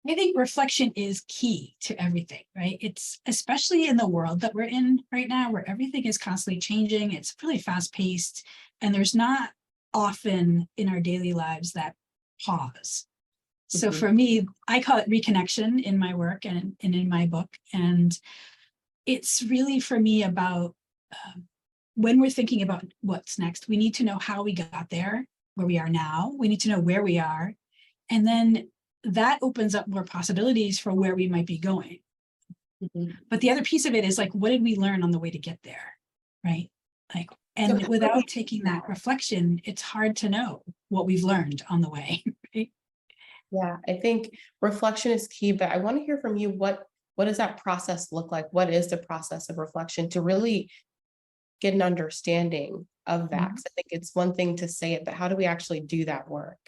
I think reflection is key to everything, right? It's especially in the world that we're in right now, where everything is constantly changing. It's really fast paced, and there's not often in our daily lives that pause. So Mhm. for me, I call it reconnection in my work and in my book. And it's really for me about when we're thinking about what's next, we need to know how we got there, where we are now. We need to know where we are. And then that opens up more possibilities for where we might be going. Mhm. But the other piece of it is like, what did we learn on the way to get there? Right. Like, So and how do we, without taking that reflection, it's hard to know what we've learned on the way. Right? yeah, I think reflection is key, but I want to hear from you what does that process look like? What is the process of reflection to really get an understanding of that? Mhm. 'Cause I think it's one thing to say it, but how do we actually do that work?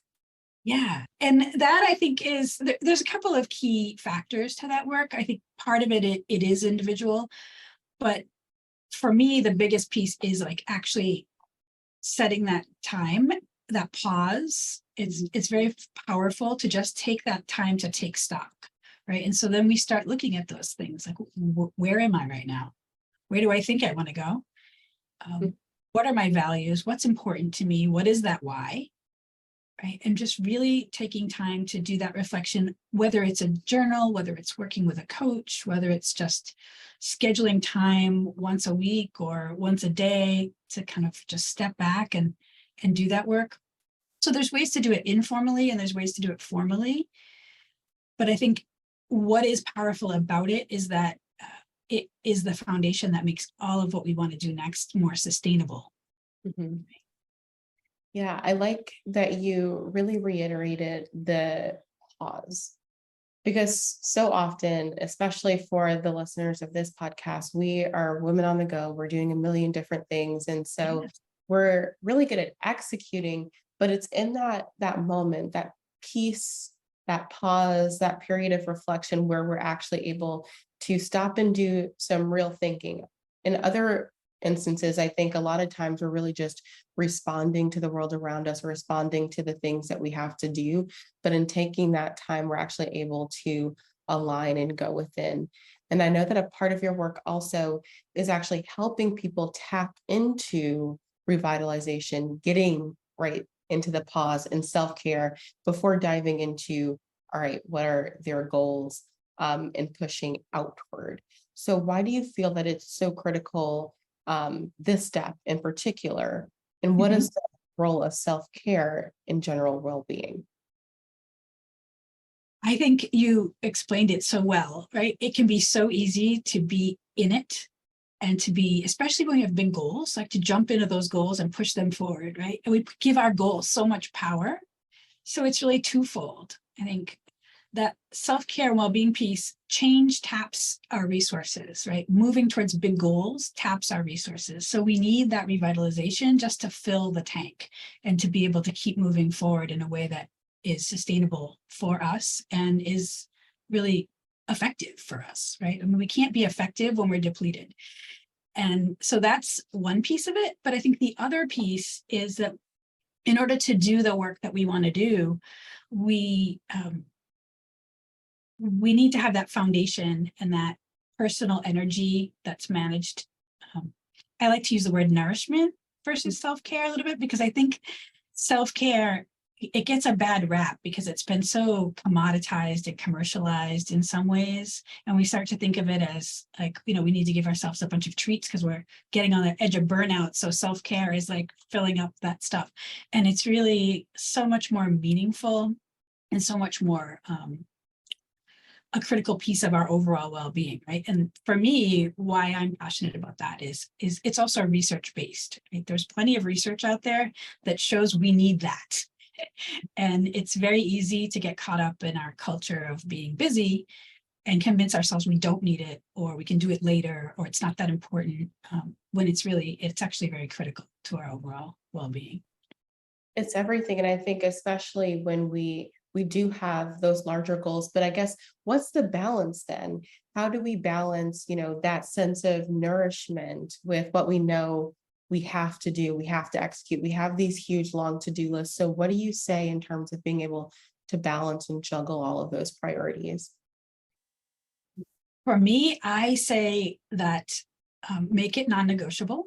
Yeah. And that I think is there's a couple of key factors to that work. I think part of it is individual, but for me, the biggest piece is like actually setting that time, that pause. Mhm. It's very powerful to just take that time to take stock, right? And so then we start looking at those things like, where am I right now? Where do I think I want to go? What are my values? What's important to me? What is that why? Right? And just really taking time to do that reflection, whether it's a journal, whether it's working with a coach, whether it's just scheduling time once a week or once a day to kind of just step back and do that work. So there's ways to do it informally and there's ways to do it formally. But I think what is powerful about it is that it is the foundation that makes all of what we want to do next more sustainable. Mhm. Yeah, I like that you really reiterated the pause because so often, especially for the listeners of this podcast, we are women on the go. We're doing a million different things. And so Yes. we're really good at executing, but it's in that moment, that peace, that pause, that period of reflection where we're actually able to stop and do some real thinking. In other instances, I think a lot of times we're really just responding to the world around us, responding to the things that we have to do. But in taking that time, we're actually able to align and go within. And I know that a part of your work also is actually helping people tap into revitalization, getting right into the pause and self care before diving into, all right, what are their goals and pushing outward. So, why do you feel that it's so critical, this step in particular? And what Mhm. is the role of self care in general well being? I think you explained it so well, right? It can be so easy to be in it and to be, especially when we have big goals, like to jump into those goals and push them forward, right? And we give our goals so much power. So it's really twofold. I think that self-care and well-being piece, change taps our resources, right? Moving towards big goals taps our resources. So we need that revitalization just to fill the tank and to be able to keep moving forward in a way that is sustainable for us and is really effective for us, right? I mean, we can't be effective when we're depleted. And so that's one piece of it. But I think the other piece is that in order to do the work that we want to do, we we need to have that foundation and that personal energy that's managed. Um, I like to use the word nourishment versus self-care a little bit because I think self-care it gets a bad rap because it's been so commoditized and commercialized in some ways, and we start to think of it as like, we need to give ourselves a bunch of treats because we're getting on the edge of burnout, so self-care is like filling up that stuff, and it's really so much more meaningful and so much more a critical piece of our overall well-being, right? And for me, why I'm passionate about that is it's also research based, right? There's plenty of research out there that shows we need that. And it's very easy to get caught up in our culture of being busy and convince ourselves we don't need it or we can do it later or it's not that important, when it's actually very critical to our overall well-being. It's everything, and I think especially when we do have those larger goals, but I guess what's the balance then? How do we balance, that sense of nourishment with what we know we have to execute. We have these huge, long to-do lists. So what do you say in terms of being able to balance and juggle all of those priorities? For me, I say that make it non-negotiable.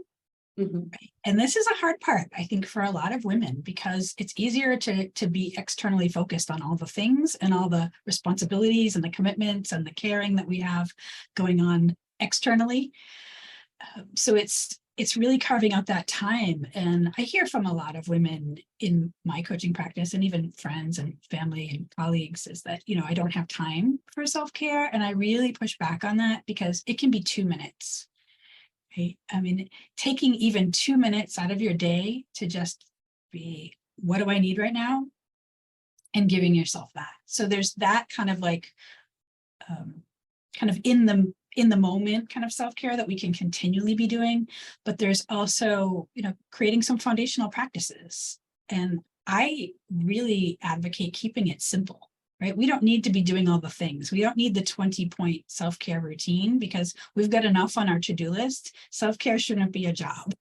Mhm. And this is a hard part, I think, for a lot of women, because it's easier to be externally focused on all the things and all the responsibilities and the commitments and the caring that we have going on externally. So it's really carving out that time. And I hear from a lot of women in my coaching practice, and even friends and family and colleagues, is that, I don't have time for self-care. And I really push back on that, because it can be 2 minutes. Right? I mean, taking even 2 minutes out of your day to just be, what do I need right now? And giving yourself that. So there's that kind of like, kind of in the moment kind of self-care that we can continually be doing. But there's also, creating some foundational practices. And I really advocate keeping it simple. Right? We don't need to be doing all the things. We don't need the 20-point self-care routine, because we've got enough on our to-do list. Self-care shouldn't be a job.